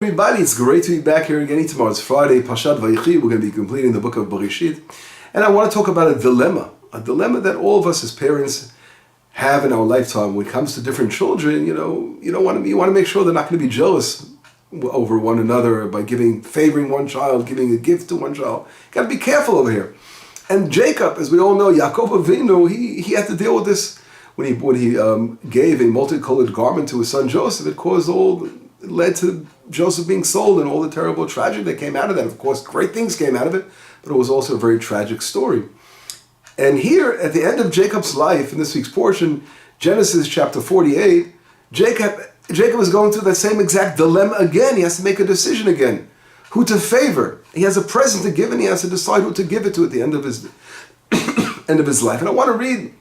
everybody. It's great to be back here again. Tomorrow it's Friday, Parashat Vayechi. We're going to be completing the book of Parashat. And I want to talk about a dilemma that all of us as parents have in our lifetime when it comes to different children. You want to make sure they're not going to be jealous over one another by favoring one child, giving a gift to one child. Got to be careful over here. And Jacob, as we all know, Yaakov Avinu, he had to deal with this when he gave a multicolored garment to his son Joseph. It led to Joseph being sold and all the terrible tragedy that came out of that. Of course, great things came out of it, but it was also a very tragic story. And here, at the end of Jacob's life, in this week's portion, Genesis chapter 48, Jacob is going through that same exact dilemma again. He has to make a decision again. Who to favor. He has a present to give and he has to decide who to give it to at the end of his end of his life. And I want to read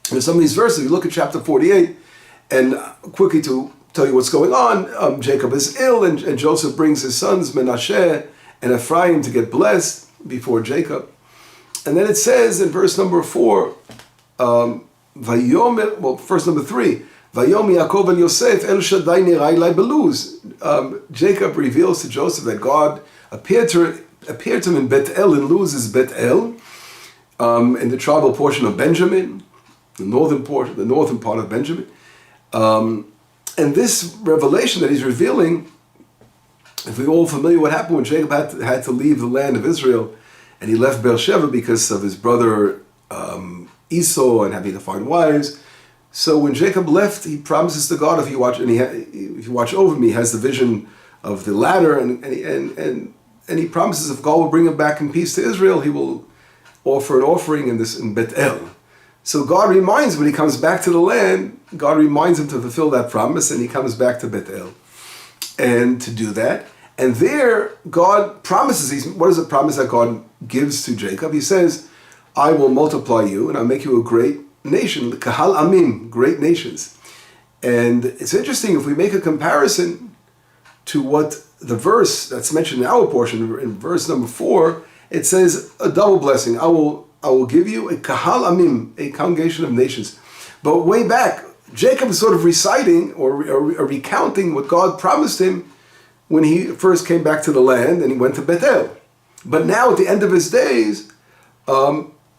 some of these verses. You look at chapter 48, and quickly to tell you what's going on. Jacob is ill, and Joseph brings his sons Menashe and Ephraim to get blessed before Jacob. And then it says in verse number 4, verse number 3, Vayom Yaakov el Yosef El Shaddai Nirai Lai Beluz. Jacob reveals to Joseph that God appeared to him in Bethel, and Luz is Bethel, in the tribal portion of Benjamin, the northern part of Benjamin. And this revelation that he's revealing, if we're all familiar what happened when Jacob had to leave the land of Israel, and he left Beersheba because of his brother Esau and having to find wives. So when Jacob left, he promises to God, if you watch over me, he has the vision of the ladder, and he promises if God will bring him back in peace to Israel, he will offer an offering in Bethel. So God reminds, when he comes back to the land, God reminds him to fulfill that promise, and he comes back to Bethel. And to do that, and there God promises, what is the promise that God gives to Jacob? He says, I will multiply you, and I'll make you a great nation, Kahal Amim, great nations. And it's interesting, if we make a comparison to what the verse that's mentioned in our portion, in verse number 4, it says a double blessing. I will give you a Kahal Amim, a congregation of nations. But way back, Jacob is sort of reciting or recounting what God promised him when he first came back to the land and he went to Bethel. But now at the end of his days,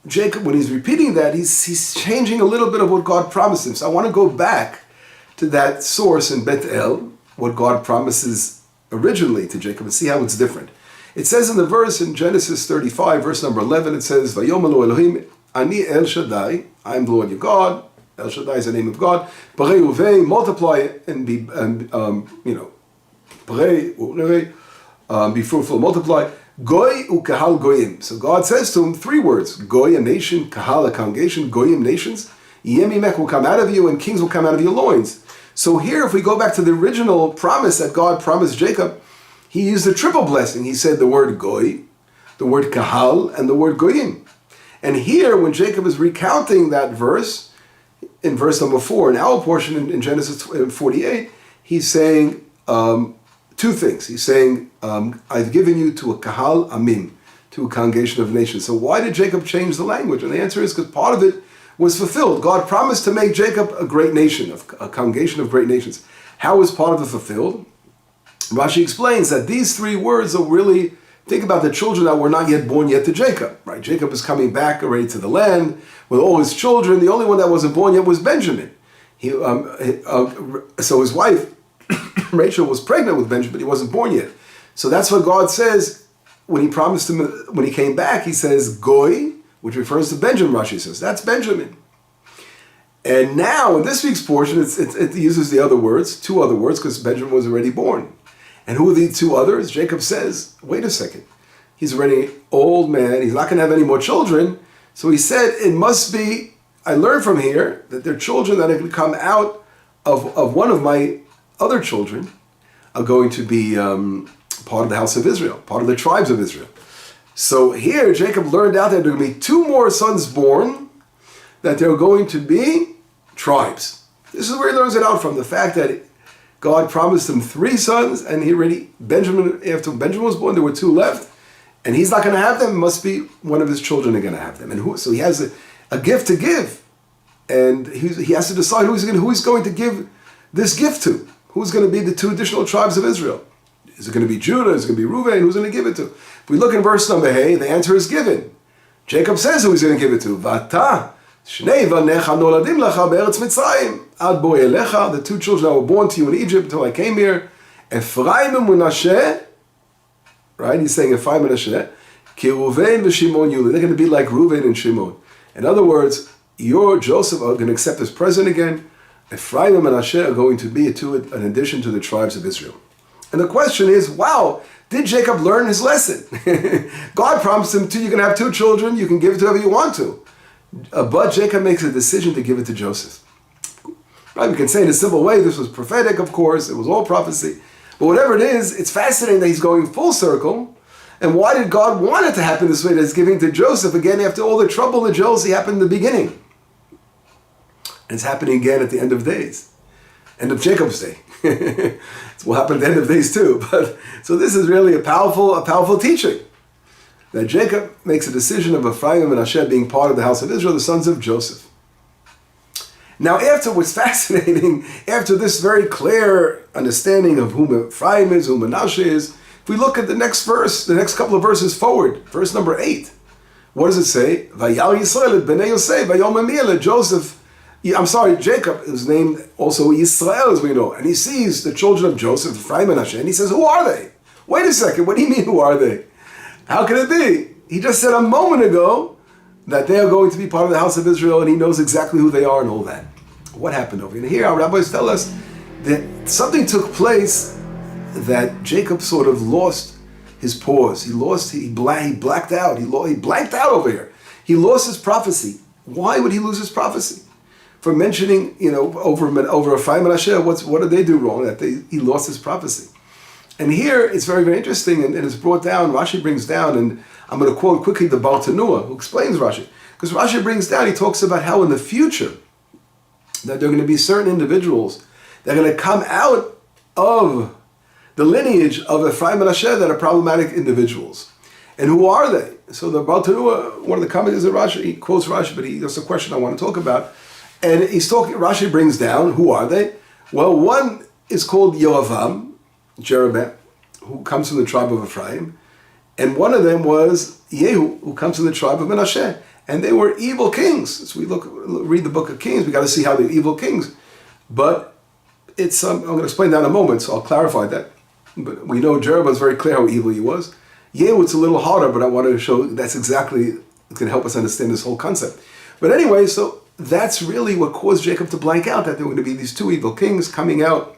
Jacob, when he's repeating that, he's changing a little bit of what God promised him. So I want to go back to that source in Bethel, what God promises originally to Jacob, and see how it's different. It says in the verse in Genesis 35, verse number 11, it says, Vayomelu Elohim, Ani El Shaddai, I am the Lord your God. El Shaddai is the name of God. Parei uvei, multiply and be, be fruitful, multiply. Goy ukahal goyim. So God says to him 3 words. Goy, a nation, kahal, a congregation, goyim, nations. Yemimech will come out of you, and kings will come out of your loins. So here, if we go back to the original promise that God promised Jacob, he used a triple blessing. He said the word goy, the word kahal, and the word goyim. And here, when Jacob is recounting that verse, in verse number 4, in our portion in Genesis 48, he's saying 2 things. He's saying, I've given you to a kahal amim, to a congregation of nations. So why did Jacob change the language? And the answer is because part of it was fulfilled. God promised to make Jacob a great nation, a congregation of great nations. How was part of it fulfilled? Rashi explains that these 3 words are really, think about the children that were not yet born yet to Jacob, right? Jacob is coming back already to the land with all his children. The only one that wasn't born yet was Benjamin. So his wife, Rachel, was pregnant with Benjamin, but he wasn't born yet. So that's what God says when he promised him, when he came back, he says, Goy, which refers to Benjamin, Rashi says. That's Benjamin. And now, in this week's portion, it uses the other words, 2 other words, because Benjamin was already born. And who are the 2 others? Jacob says, wait a second. He's already an old man. He's not going to have any more children. So he said, it must be, I learned from here, that they're children that are going to come out of one of my other children are going to be part of the house of Israel, part of the tribes of Israel. So here, Jacob learned out that there are going to be 2 more sons born, that there are going to be tribes. This is where he learns it out from, the fact that God promised him 3 sons, and after Benjamin was born, there were 2 left, and he's not going to have them. It must be one of his children are going to have them. And so he has a gift to give, and he has to decide who he's going to give this gift to. Who's going to be the 2 additional tribes of Israel? Is it going to be Judah? Is it going to be Reuven? Who's going to give it to? If we look in verse number hey, the answer is given. Jacob says who he's going to give it to. Vata, shnei vanecha noladim lecha be'eretz Mitzrayim. Ad bo elecha, the two children that were born to you in Egypt until I came here. Ephraim and Menashe, right? He's saying Ephraim and Menashe. Ki Reuven v'Shimon Yuli. They're going to be like Reuven and Shimon. In other words, your Joseph are going to accept as president again. Ephraim and Menashe are going to be an addition to the tribes of Israel. And the question is, wow, did Jacob learn his lesson? God promised him, you're going to have two children, you can give it to whoever you want to. But Jacob makes a decision to give it to Joseph. Right? We can say in a simple way, this was prophetic, of course, it was all prophecy. But whatever it is, it's fascinating that he's going full circle. And why did God want it to happen this way, that it's giving to Joseph again after all the trouble and jealousy happened in the beginning? And it's happening again at the end of days. End of Jacob's day. It will happen at the end of days too. But so this is really a powerful teaching. That Jacob makes a decision of Ephraim and Menashe being part of the house of Israel, the sons of Joseph. Now after what's fascinating, after this very clear understanding of whom Ephraim is, who Menashe is, if we look at the next verse, the next couple of verses forward, verse number 8, what does it say? Vayal Yisrael et bnei Yosef, vayom Emiel, Joseph, Jacob is named also Israel, as we know. And he sees the children of Joseph, Ephraim and Menashe, and he says, who are they? Wait a second, what do you mean, who are they? How can it be? He just said a moment ago that they are going to be part of the house of Israel, and he knows exactly who they are and all that. What happened over here? And here our rabbis tell us that something took place that Jacob sort of lost his pause. He blacked out. He blanked out over here. He lost his prophecy. Why would he lose his prophecy? For mentioning, over Ephraim and Menashe, what did they do wrong? That he lost his prophecy. And here it's very, very interesting, and it's brought down, Rashi brings down, and I'm going to quote quickly the Baal Tanua, who explains Rashi. Because Rashi brings down, he talks about how in the future, that there are going to be certain individuals that are going to come out of the lineage of Ephraim and Menashe that are problematic individuals. And who are they? So the Baal Tanua, one of the commentators of Rashi, he quotes Rashi, but that's a question I want to talk about. And Rashi brings down, who are they? Well, one is called Yoavam, Jeroboam, who comes from the tribe of Ephraim. And one of them was Yehu, who comes from the tribe of Menashe. And they were evil kings. So we read the book of Kings, we got to see how they're evil kings. But it's, I'm going to explain that in a moment, so I'll clarify that. But we know Jeroboam's very clear how evil he was. Yehu, it's a little harder, but I wanted to show that's exactly, it's going to help us understand this whole concept. But anyway, so that's really what caused Jacob to blank out, that there were going to be these two evil kings coming out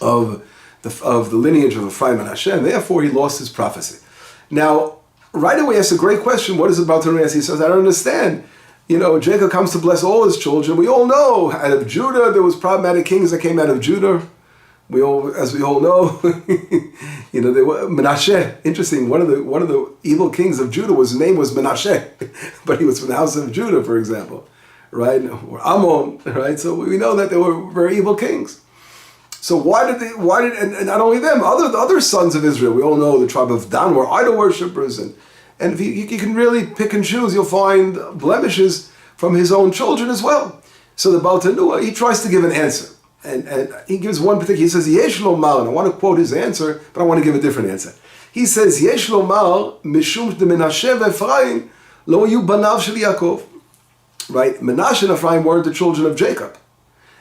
of the lineage of Ephraim and Menashe, and therefore he lost his prophecy. Now, right away, asks a great question. What is it about to ask? He says, I don't understand. Jacob comes to bless all his children. We all know, out of Judah, there was problematic kings that came out of Judah. As we all know, they were Menashe. Interesting. One of the evil kings of Judah, his name was Menashe, but he was from the house of Judah, for example, right? Or Ammon, right? So we know that they were very evil kings. So and not only them, other sons of Israel. We all know the tribe of Dan were idol worshippers, and if you can really pick and choose, you'll find blemishes from his own children as well. So the Baal Tanua, he tries to give an answer. And he gives one particular, he says, Yesh lomar, and I want to quote his answer, but I want to give a different answer. He says, Yesh lomar, mishum de Menashe ve'Ephraim, lo yu banav shel Yaakov. Right? Menashe and Ephraim weren't the children of Jacob.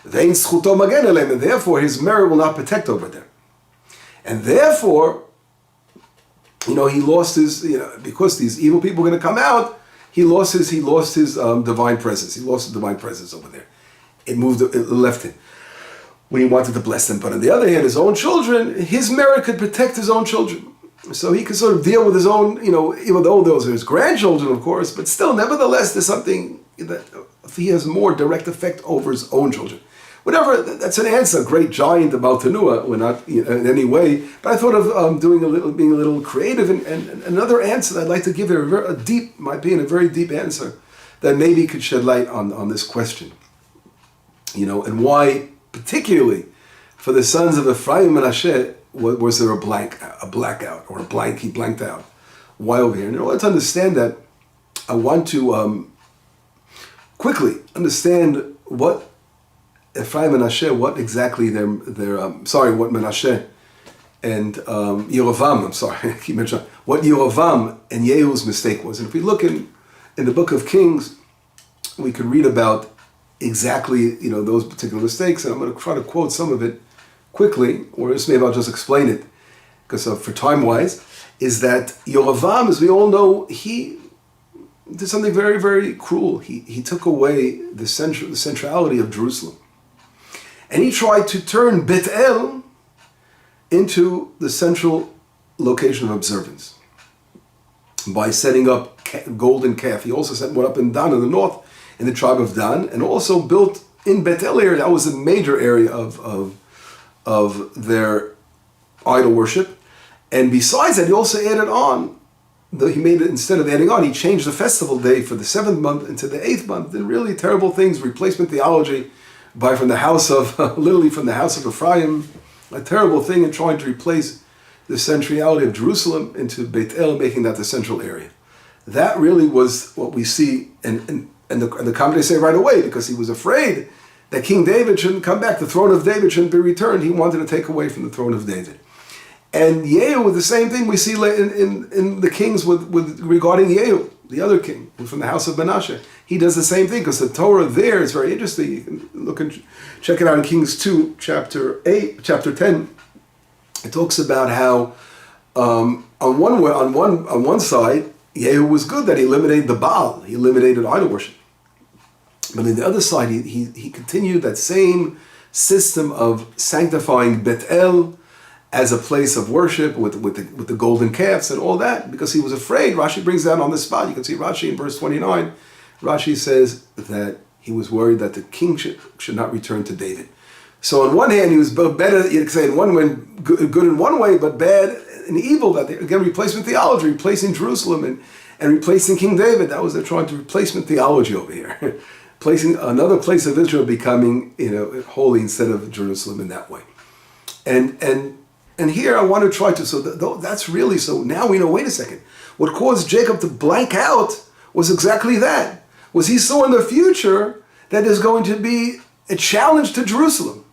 Ve'in zchuto magen aleim, and therefore his merit will not protect over them. And therefore, he lost his, because these evil people are going to come out, he lost his divine presence. He lost the divine presence over there. It left him when he wanted to bless them. But on the other hand, his own children, his merit could protect his own children. So he could sort of deal with his own, even though those are his grandchildren, of course, but still, nevertheless, there's something that he has more direct effect over his own children. Whatever, that's an answer, great giant about Tanua. We're not in any way, but I thought of being a little creative, and another answer I'd like to give a deep, in my opinion, a very deep answer that maybe could shed light on this question. And why, particularly for the sons of Ephraim and Menashe, was there a blackout, or a blank, he blanked out. Why over here? And in order to understand that, I want to quickly understand what Ephraim and Menashe, what exactly what Menashe and Yerovam, I'm sorry, I keep mentioning what Yerovam and Yehu's mistake was. And if we look in the book of Kings, we could read about exactly, those particular mistakes, and I'm going to try to quote some of it quickly, or just maybe I'll just explain it, because for time-wise, is that Yerovam, as we all know, he did something very, very cruel. He took away the centrality of Jerusalem. And he tried to turn Bethel into the central location of observance by setting up golden calf. He also set one up in Dan in the north, in the tribe of Dan, and also built in Bethel area. That was a major area of their idol worship. And besides that, he also added on, he made it, instead of adding on, he changed the festival day for the 7th month into the 8th month. And really terrible things, replacement theology, literally from the house of Ephraim, a terrible thing in trying to replace the centrality of Jerusalem into Bethel, making that the central area. That really was what we see, and the commentators say right away, because he was afraid that King David shouldn't come back, the throne of David shouldn't be returned. He wanted to take away from the throne of David. And Yehu, with the same thing we see in the kings with regarding Yehu, the other king from the house of Menashe. He does the same thing, because the Torah there is very interesting. You can look and check it out in Kings 2, chapter 10. It talks about how on one side, Yehu was good that he eliminated the Baal, he eliminated idol worship. But on the other side, he continued that same system of sanctifying Bethel as a place of worship with the golden calves and all that, because he was afraid. Rashi brings that on the spot. You can see Rashi in verse 29. Rashi says that he was worried that the kingship should not return to David. So on one hand, he was better, you could say, in one way, good in one way, but bad and evil. That again, replacement theology, replacing Jerusalem and replacing King David. That was, they're trying to replacement theology over here. Placing another place of Israel becoming, holy instead of Jerusalem in that way. And here I want to try to, that's really, so now we know, wait a second. What caused Jacob to blank out was exactly that. Was he saw in the future that there's going to be a challenge to Jerusalem.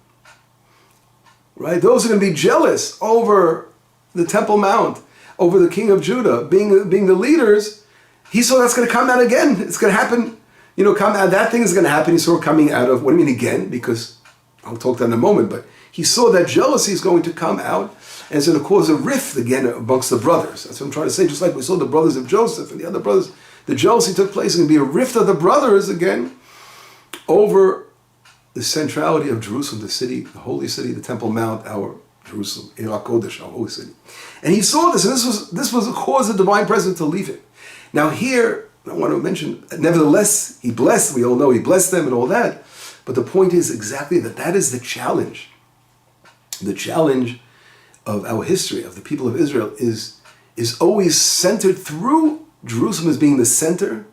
Right? Those are going to be jealous over the Temple Mount, over the king of Judah, being the leaders. He saw that's going to come out again. It's going to happen, that thing is going to happen. He saw it coming out of, what do you mean again? Because I'll talk to that in a moment, but he saw that jealousy is going to come out and it's going to cause a rift again amongst the brothers. That's what I'm trying to say. Just like we saw the brothers of Joseph and the other brothers, the jealousy took place. It's going to be a rift of the brothers again over the centrality of Jerusalem, the city, the holy city, the Temple Mount, our Jerusalem, Ir HaKodesh, our holy city. And he saw this, and this was a cause of divine presence to leave it. Now here, I want to mention, nevertheless, he blessed, we all know he blessed them and all that, but the point is exactly that is the challenge. The challenge of our history, of the people of Israel, is always centered through Jerusalem as being the center,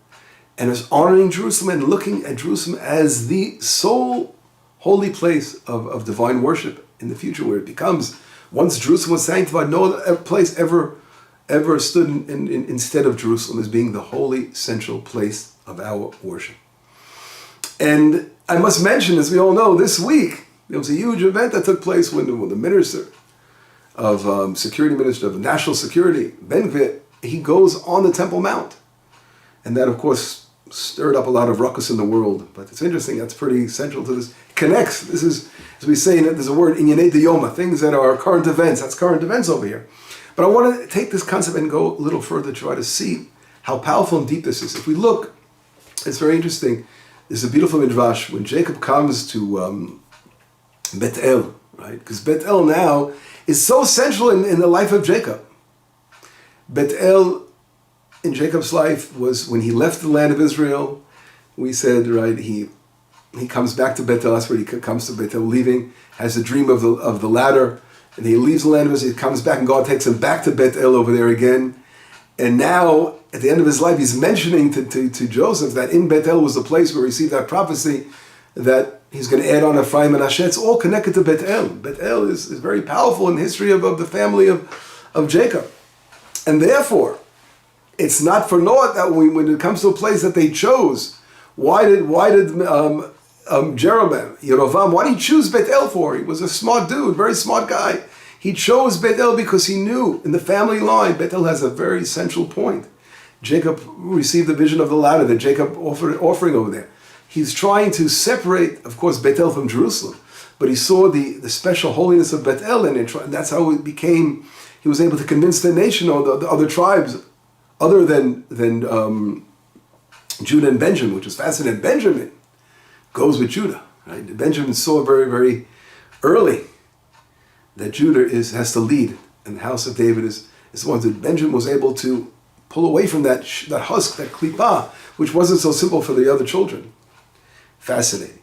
and as honoring Jerusalem and looking at Jerusalem as the sole holy place of divine worship in the future, where it becomes, once Jerusalem was sanctified, no other place ever stood instead of Jerusalem as being the holy central place of our worship. And I must mention, as we all know, this week there was a huge event that took place when the minister of security, minister of national security, Ben-Gvir, he goes on the Temple Mount. And that, of course, stirred up a lot of ruckus in the world. But it's interesting, that's pretty central to this. It connects. This is, as we say, there's a word, Inyanei Diyoma, things that are current events. That's current events over here. But I want to take this concept and go a little further to try to see how powerful and deep this is. If we look, it's very interesting. There's a beautiful midrash when Jacob comes to Bethel, right? Because Bethel now is so central in the life of Jacob. Bethel in Jacob's life was when he left the land of Israel. We said, right, he comes back to Bethel. That's where he comes to Bethel, leaving, has a dream of the ladder, and he leaves the land of Israel. He comes back, and God takes him back to Bethel over there again. And now, at the end of his life, he's mentioning to Joseph that in Bethel was the place where he received that prophecy that he's going to add on Ephraim and Asher. It's all connected to Bethel. Bethel is very powerful in the history of the family of Jacob. And therefore, it's not for naught that when it comes to a place that they chose, why did Jeroboam, Yerovam, why did he choose Bethel for? He was a smart dude, very smart guy. He chose Bethel because he knew in the family line, Bethel has a very central point. Jacob received the vision of the ladder that Jacob offering over there. He's trying to separate, of course, Bethel from Jerusalem, but he saw the special holiness of Bethel, and that's how it became. He was able to convince the nation or the other tribes, other than Judah and Benjamin, which is fascinating. Benjamin goes with Judah. Right? Benjamin saw very, very early that Judah has to lead, and the house of David is the one that Benjamin was able to pull away from that husk, that klippah, which wasn't so simple for the other children. Fascinating.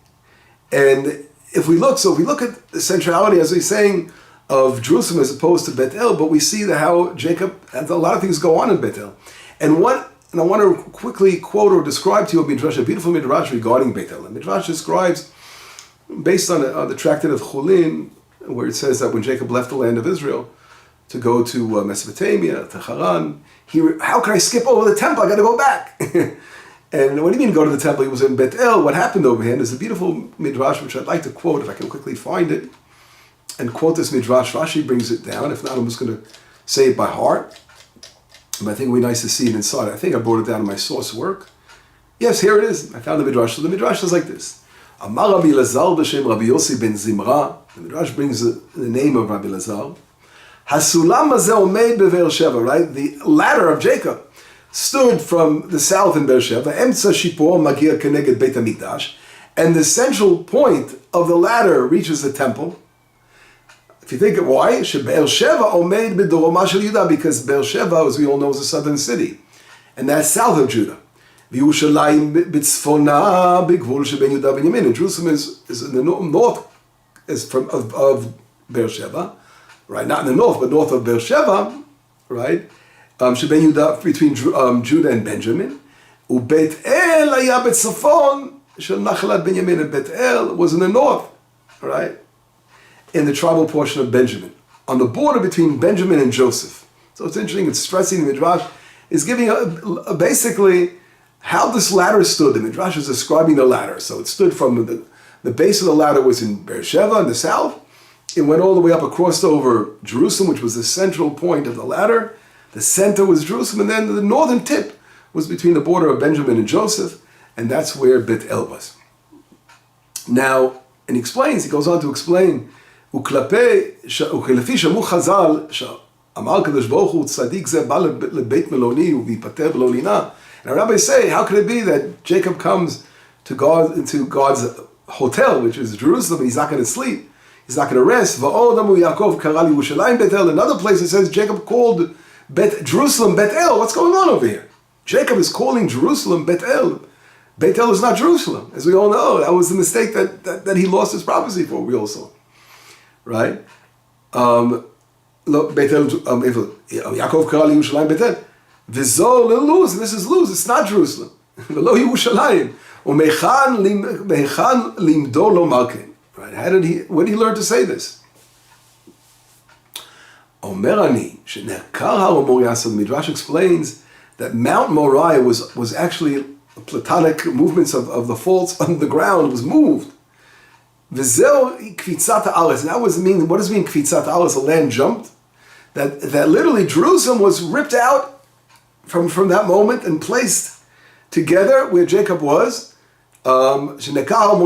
And if we look at the centrality, as we're saying, of Jerusalem as opposed to Bethel, but we see how Jacob had a lot of things go on in Bethel. And I want to quickly quote or describe to you a midrash, a beautiful midrash regarding Bethel. The midrash describes, based on the tractate of Chulin, where it says that when Jacob left the land of Israel to go to Mesopotamia, to Haran, how can I skip over the temple? I got to go back. And what do you mean go to the temple? He was in Bethel. What happened over here? And there's a beautiful midrash which I'd like to quote if I can quickly find it and quote this midrash. Rashi brings it down. If not, I'm just going to say it by heart. But I think it would be nice to see it inside. I think I brought it down in my source work. Yes, here it is. I found the midrash. So the midrash is like this. Amar Rabbi Lazar b'shem Rabbi Yossi ben Zimra. The midrash brings the name of Rabbi Lazar. Hasulam hazeh omeid be'Be'er Sheva. Right, the ladder of Jacob stood from the south in Be'er Sheva. Emtza shipor magir keneged Beit Hamikdash, and the central point of the ladder reaches the temple. If you think of why, Be'er Sheva omeid b'doroma shel Yudah, because Be'er Sheva, as we all know, is a southern city, and that's south of Judah. V'Yerushalayim b'tzfona b'gvul sheben Yudah Benyamin. And Jerusalem is in the north, of Be'er Sheva, right? Not in the north, but north of Be'er Sheva, right? Sheben Yudah, between Judah and Benjamin. Ubeit El haya b'tzafon shel Nachalat Benyamin. And Bet El was in the north, right? In the tribal portion of Benjamin, on the border between Benjamin and Joseph. So it's interesting, it's stressing, the Midrash is giving basically how this ladder stood. The Midrash is describing the ladder. So it stood from the base of the ladder was in Beersheba in the south. It went all the way up across over Jerusalem, which was the central point of the ladder. The center was Jerusalem, and then the northern tip was between the border of Benjamin and Joseph, and that's where Bethel was. Now, and he goes on to explain, וכלפי שמעו חז"ל, שאמר הקדוש ברוך הוא, צדיק זה בא לבית מלוני וייפטר בלא לינה. And our rabbis say, how could it be that Jacob comes to God's hotel, which is Jerusalem, and he's not going to sleep, he's not going to rest. ועוד אמרו יעקב קרא לירושלים בית-אל. Another place it says Jacob called Jerusalem Bet-El. What's going on over here? Jacob is calling Jerusalem Bet-El. Bet-El is not Jerusalem, as we all know. That was the mistake that he lost his prophecy for, we all saw. Right? Yaakov Kara Yerushalayim Bethel. V'zo Luz, this is Luz, it's not Jerusalem. V'lo Yerushalayim. U'mechan limdo lo malkein. Right? When did he learn to say this? Omer ani, she'nekar har Moriah. So the Midrash explains that Mount Moriah was actually platonic movements of the faults on the ground was moved. V'zeu kvitzat ha'aretz. And what does it mean kvitzat ha'aretz? The land jumped? That literally Jerusalem was ripped out from that moment and placed together where Jacob was. Shenekar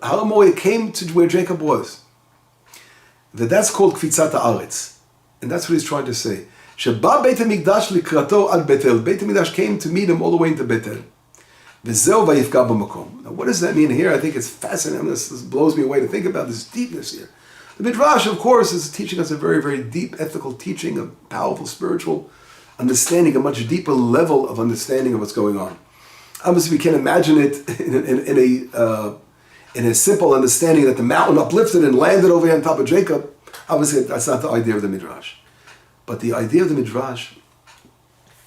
Har Moriah came to where Jacob was. That's called kvitzat ha'aretz. And that's what he's trying to say. Sheba Beit HaMikdash likrato ad Bethel. Beit HaMikdash came to meet him all the way into Bethel. V'zeu vayifka b'makom. Now what does that mean here? I think it's fascinating. This blows me away to think about this deepness here. The Midrash, of course, is teaching us a very, very deep ethical teaching, a powerful spiritual understanding, a much deeper level of understanding of what's going on. Obviously, we can imagine it in a simple understanding that the mountain uplifted and landed over here on top of Jacob. Obviously, that's not the idea of the Midrash. But the idea of the Midrash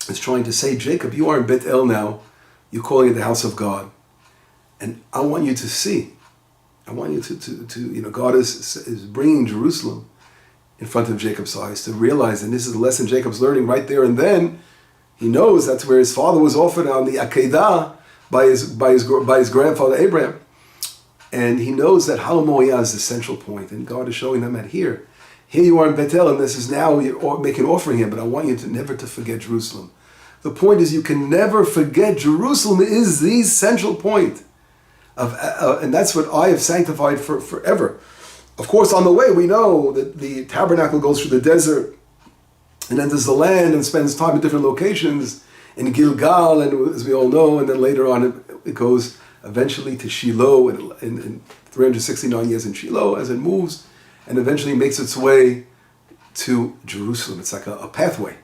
is trying to say, Jacob, you are in Bethel now. You're calling it the house of God. And I want you to see. I want you to God is bringing Jerusalem in front of Jacob's eyes to realize, and this is the lesson Jacob's learning right there and then. He knows that's where his father was offered on the Akedah by his grandfather Abraham. And he knows that Har Moriah is the central point, and God is showing them that here here you are in Bethel, and this is now you're making an offering here, but I want you to never to forget Jerusalem. The point is, you can never forget Jerusalem is the central point and that's what I have sanctified for forever. Of course, on the way, we know that the tabernacle goes through the desert and enters the land and spends time in different locations in Gilgal, and as we all know, and then later on it goes eventually to Shiloh in 369 years in Shiloh as it moves, and eventually makes its way to Jerusalem. It's like a pathway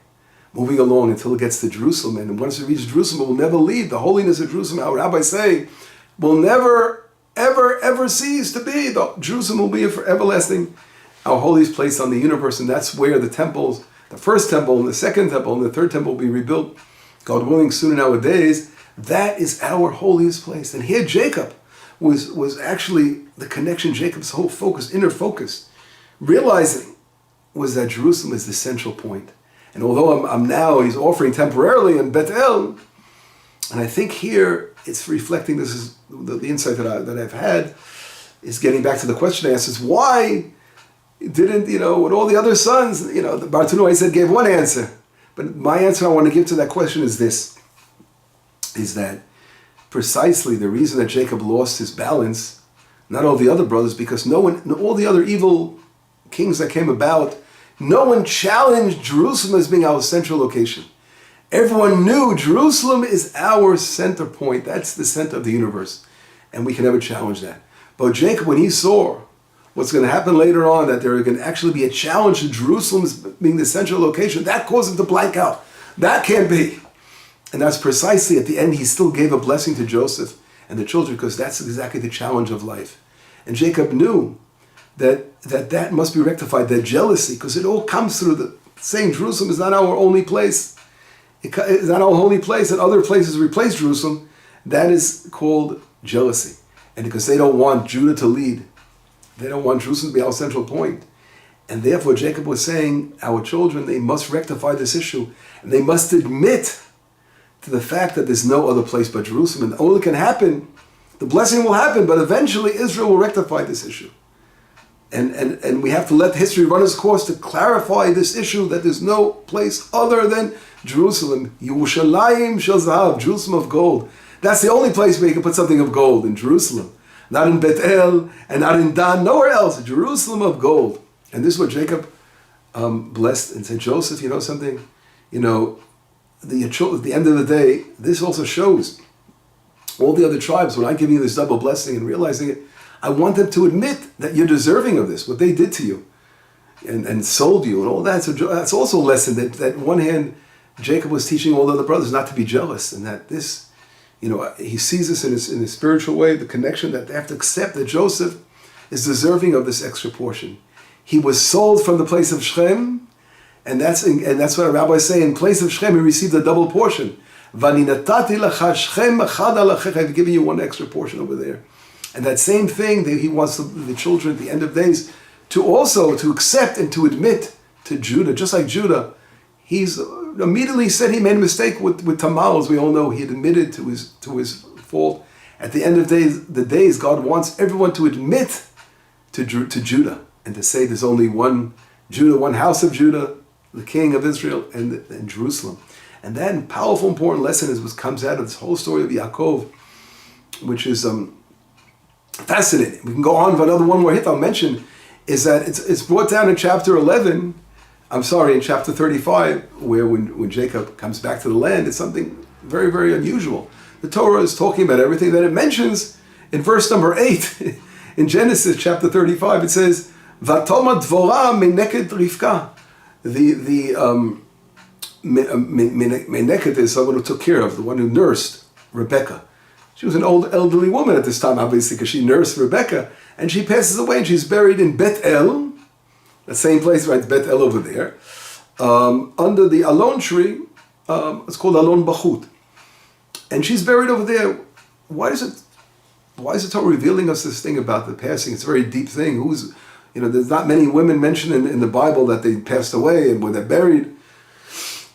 moving along until it gets to Jerusalem, and once it reaches Jerusalem, it will never leave. The holiness of Jerusalem, our rabbis say, will never, ever, ever cease to be. Jerusalem will be for everlasting, our holiest place on the universe, and that's where the temples, the first temple and the second temple and the third temple will be rebuilt, God willing, soon in our days. That is our holiest place. And here Jacob was actually the connection, Jacob's whole focus, inner focus, realizing was that Jerusalem is the central point. And although I'm now, he's offering temporarily in Bethel, and I think here it's reflecting, this is the insight that I've had, is getting back to the question I asked, is why didn't, with all the other sons, the Bartunu, I said, gave one answer. But my answer I want to give to that question is this, is that precisely the reason that Jacob lost his balance, not all the other brothers, because all the other evil kings that came about, no one challenged Jerusalem as being our central location. Everyone knew Jerusalem is our center point. That's the center of the universe. And we can never challenge that. But Jacob, when he saw what's going to happen later on, that there can actually be a challenge to Jerusalem as being the central location, that caused him to blank out. That can't be. And that's precisely at the end, he still gave a blessing to Joseph and the children, because that's exactly the challenge of life. And Jacob knew that must be rectified, that jealousy, because it all comes through saying Jerusalem is not our only place. It's not our holy place, and other places replace Jerusalem. That is called jealousy. And because they don't want Judah to lead, they don't want Jerusalem to be our central point. And therefore Jacob was saying, our children, they must rectify this issue. And they must admit to the fact that there's no other place but Jerusalem. And all that can happen, the blessing will happen, but eventually Israel will rectify this issue. And we have to let history run its course to clarify this issue, that there's no place other than Jerusalem. Yerushalayim shel zahav, Jerusalem of gold. That's the only place where you can put something of gold, in Jerusalem. Not in Bethel and not in Dan, nowhere else. Jerusalem of gold. And this is what Jacob blessed and said, Joseph, you know something? At the end of the day, this also shows all the other tribes, when I'm giving you this double blessing and realizing it, I want them to admit that you're deserving of this, what they did to you and sold you and all that. So that's also a lesson that on one hand, Jacob was teaching all the other brothers not to be jealous, and that this, he sees this in his spiritual way, the connection that they have to accept that Joseph is deserving of this extra portion. He was sold from the place of Shechem, and that's what our rabbis say, in place of Shechem, he received a double portion. Vani natati lecha Shechem echad alechecha, I've given you one extra portion over there. And that same thing that he wants the children at the end of days to accept and to admit to Judah, just like Judah. He's immediately said he made a mistake with Tamar, as we all know. He had admitted to his fault. At the end of the days, God wants everyone to admit to Judah and to say there's only one Judah, one house of Judah, the king of Israel, and Jerusalem. And that powerful, important lesson is what comes out of this whole story of Yaakov, which is fascinating. We can go on, but one more hit I'll mention is that it's brought down in chapter 11, in chapter 35, where when Jacob comes back to the land, it's something very, very unusual. The Torah is talking about everything that it mentions in verse number 8. In Genesis chapter 35, it says, Vatoma dvora meneket Rivka. The meneket is someone who took care of, the one who nursed Rebecca. She was an old elderly woman at this time, obviously, because she nursed Rebecca, and she passes away, and she's buried in Bethel, the same place, right? Bethel over there, under the alon tree. It's called Alon Bachut, and she's buried over there. Why is the Torah revealing us this thing about the passing? It's a very deep thing. There's not many women mentioned in the Bible that they passed away and where they're buried.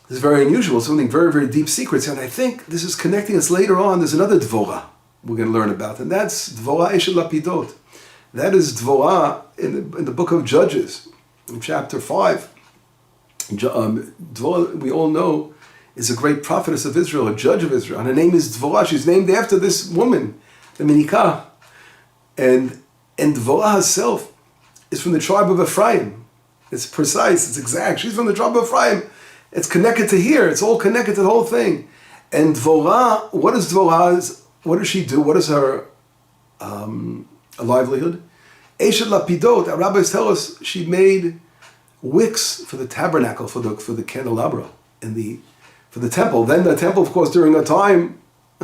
It's very unusual, something very, very deep secrets. And I think this is connecting us later on. There's another Dvorah we're going to learn about, and that's Dvorah Eshet Lapidot. That is Dvorah in the book of Judges. in chapter 5, Dvorah, we all know, is a great prophetess of Israel, a judge of Israel. And her name is Dvorah. She's named after this woman, the Menikah. And Dvorah herself is from the tribe of Ephraim. It's precise, it's exact. She's from the tribe of Ephraim. It's connected to here. It's all connected to the whole thing. And Dvorah, what does she do? What is her livelihood? Eshet Lapidot, our rabbis tell us she made wicks for the tabernacle, for the candelabra, for the temple. Then the temple, of course, during a time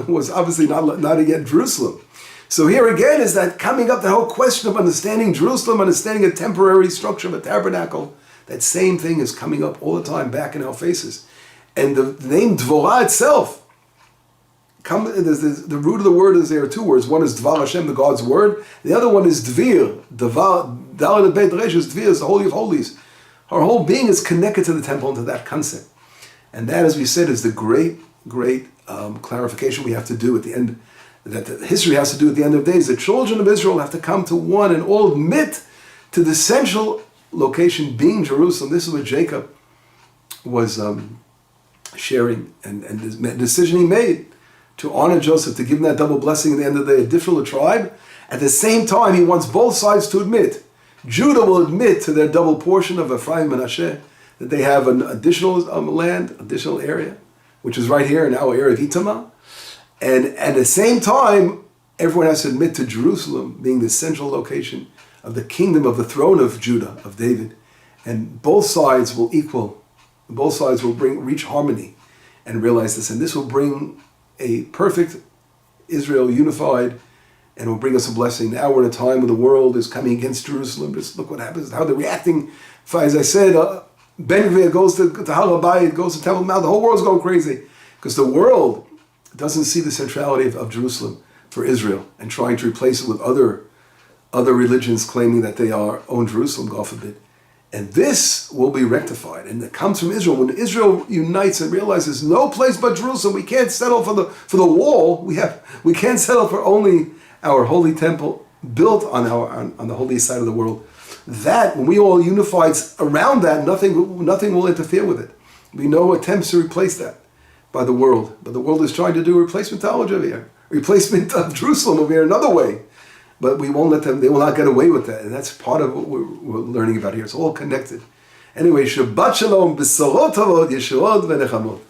was obviously not again Jerusalem. So here again is that coming up, the whole question of understanding Jerusalem, understanding a temporary structure of a tabernacle. That same thing is coming up all the time back in our faces. And the name Dvorah itself, the root of the word is there are two words. One is Dvar Hashem, the God's word. The other one is Dvir. Dalet Beit Resh is Dvir, is the Holy of Holies. Our whole being is connected to the temple and to that concept. And that, as we said, is the great clarification we have to do at the end, that the history has to do at the end of days. The children of Israel have to come to one and all admit to the central location being Jerusalem. This is what Jacob was sharing, and the decision he made to honor Joseph, to give him that double blessing at the end of the day, a different tribe. At the same time, he wants both sides to admit. Judah will admit to their double portion of Ephraim and Manasseh that they have an additional land, additional area, which is right here in our area of Itamar. And at the same time, everyone has to admit to Jerusalem being the central location of the kingdom, of the throne of Judah, of David. And both sides will reach harmony and realize this. And this will bring a perfect Israel unified, and will bring us a blessing. Now we're in a time when the world is coming against Jerusalem. Just look what happens, how they're reacting. As I said, Ben Gvir goes to Har HaBayit, goes to Temple Mount. The whole world's going crazy because the world doesn't see the centrality of Jerusalem for Israel and trying to replace it with other religions claiming that they own Jerusalem, God forbid. And this will be rectified, and it comes from Israel. When Israel unites and realizes no place but Jerusalem, we can't settle for the wall. We can't settle for only our holy temple built on the holy side of the world. That, when we all unified around that, nothing will interfere with it. We no attempts to replace that by the world, but the world is trying to do a replacement over here, replacement of Jerusalem over here another way. But we won't let them, they will not get away with that. And that's part of what we're learning about here. It's all connected. Anyway, Shabbat Shalom, Besorot Havot, Yeshuot V'Nechamot.